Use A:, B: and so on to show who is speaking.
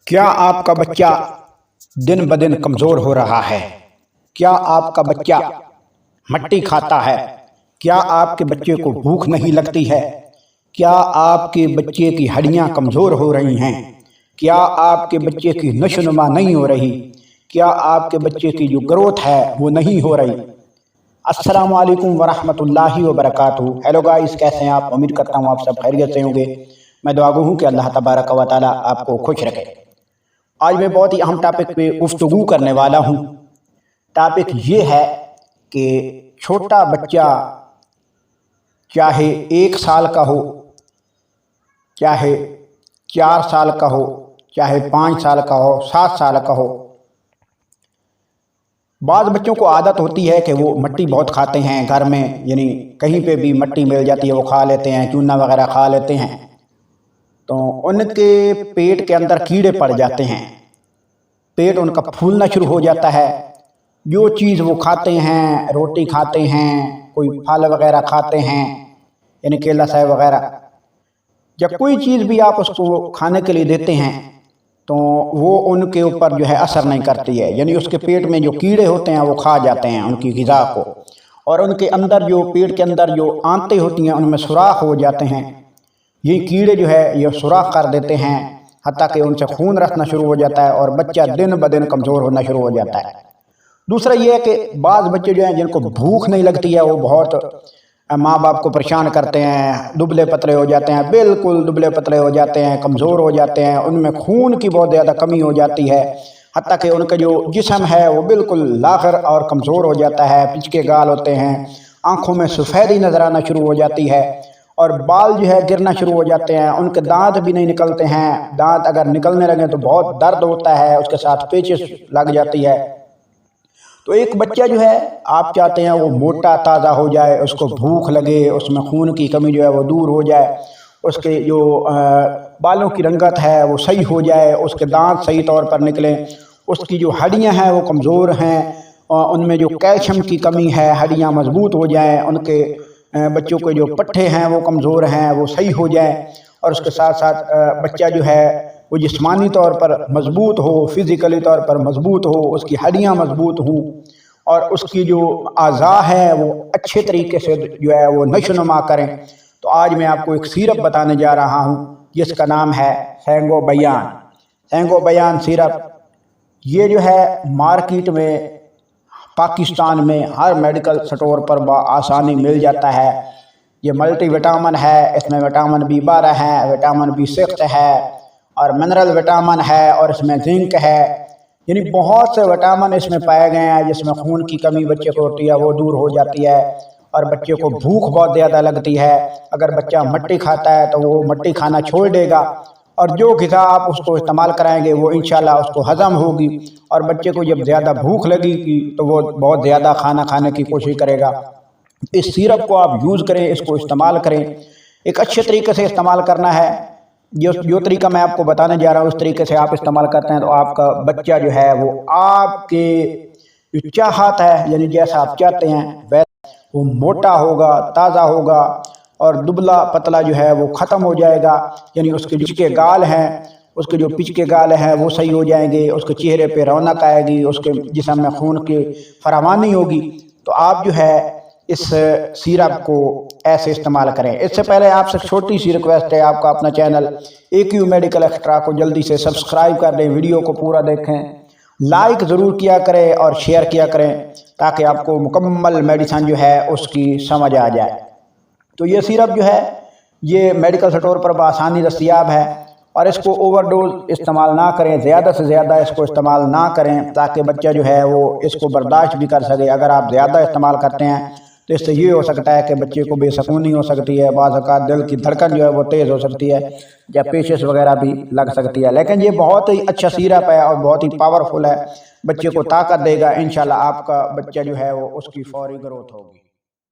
A: کیا آپ کا بچہ دن بدن کمزور ہو رہا ہے؟ کیا آپ کا بچہ مٹی کھاتا ہے؟ کیا آپ کے بچے کو بھوک نہیں لگتی ہے؟ کیا آپ کے بچے کی ہڈیاں کمزور ہو رہی ہیں؟ کیا آپ کے بچے کی نشو نما نہیں ہو رہی؟ کیا آپ کے بچے کی جو گروتھ ہے وہ نہیں ہو رہی؟ السلام علیکم ورحمۃ اللہ وبرکاتہ۔ ہیلو گائز، کیسے ہیں آپ؟ امید کرتا ہوں آپ سب خیریت سے ہوں گے۔ میں دعا گو ہوں کہ اللہ تبارک و تعالی آپ کو خوش رکھے۔ آج میں بہت ہی اہم ٹاپک پہ گفتگو کرنے والا ہوں۔ ٹاپک یہ ہے کہ چھوٹا بچہ چاہے 1 سال کا ہو، چاہے 4 سال کا ہو، چاہے 5 سال کا ہو، 7 سال کا ہو، بعض بچوں کو عادت ہوتی ہے کہ وہ مٹی بہت کھاتے ہیں گھر میں، یعنی کہیں پہ بھی مٹی مل جاتی ہے وہ کھا لیتے ہیں، چونا وغیرہ کھا لیتے ہیں، تو ان کے پیٹ کے اندر کیڑے پڑ جاتے ہیں، پیٹ ان کا پھولنا شروع ہو جاتا ہے۔ جو چیز وہ کھاتے ہیں، روٹی کھاتے ہیں، کوئی پھل وغیرہ کھاتے ہیں، یعنی کیلا سیب وغیرہ، جب کوئی چیز بھی آپ اس کو کھانے کے لیے دیتے ہیں تو وہ ان کے اوپر جو ہے اثر نہیں کرتی ہے، یعنی اس کے پیٹ میں جو کیڑے ہوتے ہیں وہ کھا جاتے ہیں ان کی غذا کو، اور ان کے اندر جو پیٹ کے اندر جو آنتیں ہوتی ہیں ان میں سوراخ ہو جاتے ہیں، یہ کیڑے جو ہے یہ سوراخ کر دیتے ہیں، حتیٰ کہ ان سے خون رسنا شروع ہو جاتا ہے اور بچہ دن بدن کمزور ہونا شروع ہو جاتا ہے۔ دوسرا یہ ہے کہ بعض بچے جو ہیں جن کو بھوک نہیں لگتی ہے وہ بہت ماں باپ کو پریشان کرتے ہیں، دبلے پتلے ہو جاتے ہیں، بالکل دبلے پتلے ہو جاتے ہیں، کمزور ہو جاتے ہیں، ان میں خون کی بہت زیادہ کمی ہو جاتی ہے، حتیٰ کہ ان کا جو جسم ہے وہ بالکل لاغر اور کمزور ہو جاتا ہے، پچکے گال ہوتے ہیں، آنکھوں میں سفیدی نظر آنا شروع ہو جاتی ہے، اور بال جو ہے گرنا شروع ہو جاتے ہیں، ان کے دانت بھی نہیں نکلتے ہیں، دانت اگر نکلنے لگے تو بہت درد ہوتا ہے، اس کے ساتھ پیچش لگ جاتی ہے۔ تو ایک بچہ جو ہے آپ چاہتے ہیں وہ موٹا تازہ ہو جائے، اس کو بھوک لگے، اس میں خون کی کمی جو ہے وہ دور ہو جائے، اس کے جو بالوں کی رنگت ہے وہ صحیح ہو جائے، اس کے دانت صحیح طور پر نکلیں، اس کی جو ہڈیاں ہیں وہ کمزور ہیں، ان میں جو کیلشیم کی کمی ہے ہڈیاں مضبوط ہو جائیں، ان کے بچوں کے جو پٹھے ہیں وہ کمزور ہیں وہ صحیح ہو جائیں، اور اس کے ساتھ ساتھ بچہ جو ہے وہ جسمانی طور پر مضبوط ہو، فزیکلی طور پر مضبوط ہو، اس کی ہڈیاں مضبوط ہوں، اور اس کی جو اعضاء ہیں وہ اچھے طریقے سے جو ہے وہ نشو نما کریں۔ تو آج میں آپ کو ایک سیرپ بتانے جا رہا ہوں جس کا نام ہے سینگو بیان۔ سینگو بیان سیرپ یہ جو ہے مارکیٹ میں پاکستان میں ہر میڈیکل سٹور پر بآسانی مل جاتا ہے۔ یہ ملٹی وٹامن ہے، اس میں وٹامن B12 ہے، وٹامن B6 ہے، اور منرل وٹامن ہے، اور اس میں زنک ہے، یعنی بہت سے وٹامن اس میں پائے گئے ہیں جس میں خون کی کمی بچے کو ہوتی ہے وہ دور ہو جاتی ہے، اور بچے کو بھوک بہت زیادہ لگتی ہے۔ اگر بچہ مٹی کھاتا ہے تو وہ مٹی کھانا چھوڑ دے گا، اور جو غذا آپ اس کو استعمال کرائیں گے وہ انشاءاللہ اس کو ہضم ہوگی، اور بچے کو جب زیادہ بھوک لگے گی تو وہ بہت زیادہ کھانا کھانے کی کوشش کرے گا۔ اس سیرپ کو آپ یوز کریں، اس کو استعمال کریں، ایک اچھے طریقے سے استعمال کرنا ہے۔ جو طریقہ میں آپ کو بتانے جا رہا ہوں اس طریقے سے آپ استعمال کرتے ہیں تو آپ کا بچہ جو ہے وہ آپ کے جو چاہت ہے، یعنی جیسا آپ چاہتے ہیں ویسا وہ موٹا ہوگا، تازہ ہوگا، اور دبلا پتلا جو ہے وہ ختم ہو جائے گا، یعنی اس کے جو پچکے گال ہیں، اس کے جو پچکے گال ہیں وہ صحیح ہو جائیں گے، اس کے چہرے پہ رونق آئے گی، اس کے جسم میں خون کی فراوانی ہوگی۔ تو آپ جو ہے اس سیرپ کو ایسے استعمال کریں۔ اس سے پہلے آپ سے چھوٹی سی ریکویسٹ ہے، آپ کا اپنا چینل AQ میڈیکل ایکسٹرا کو جلدی سے سبسکرائب کر دیں، ویڈیو کو پورا دیکھیں، لائک ضرور کیا کریں اور شیئر کیا کریں تاکہ آپ کو مکمل میڈیسن جو ہے اس کی سمجھ آ جائے۔ تو یہ سیرپ جو ہے یہ میڈیکل سٹور پر بآسانی دستیاب ہے، اور اس کو اوور ڈوز استعمال نہ کریں، زیادہ سے زیادہ اس کو استعمال نہ کریں تاکہ بچہ جو ہے وہ اس کو برداشت بھی کر سکے۔ اگر آپ زیادہ استعمال کرتے ہیں تو اس سے یہ ہو سکتا ہے کہ بچے کو بے سکونی ہو سکتی ہے، بعض اوقات دل کی دھڑکن جو ہے وہ تیز ہو سکتی ہے، یا پیچش وغیرہ بھی لگ سکتی ہے، لیکن یہ بہت ہی اچھا سیرپ ہے اور بہت ہی پاورفل ہے، بچے کو طاقت دے گا، انشاءاللہ آپ کا بچہ جو ہے وہ اس کی فوری گروتھ ہوگی۔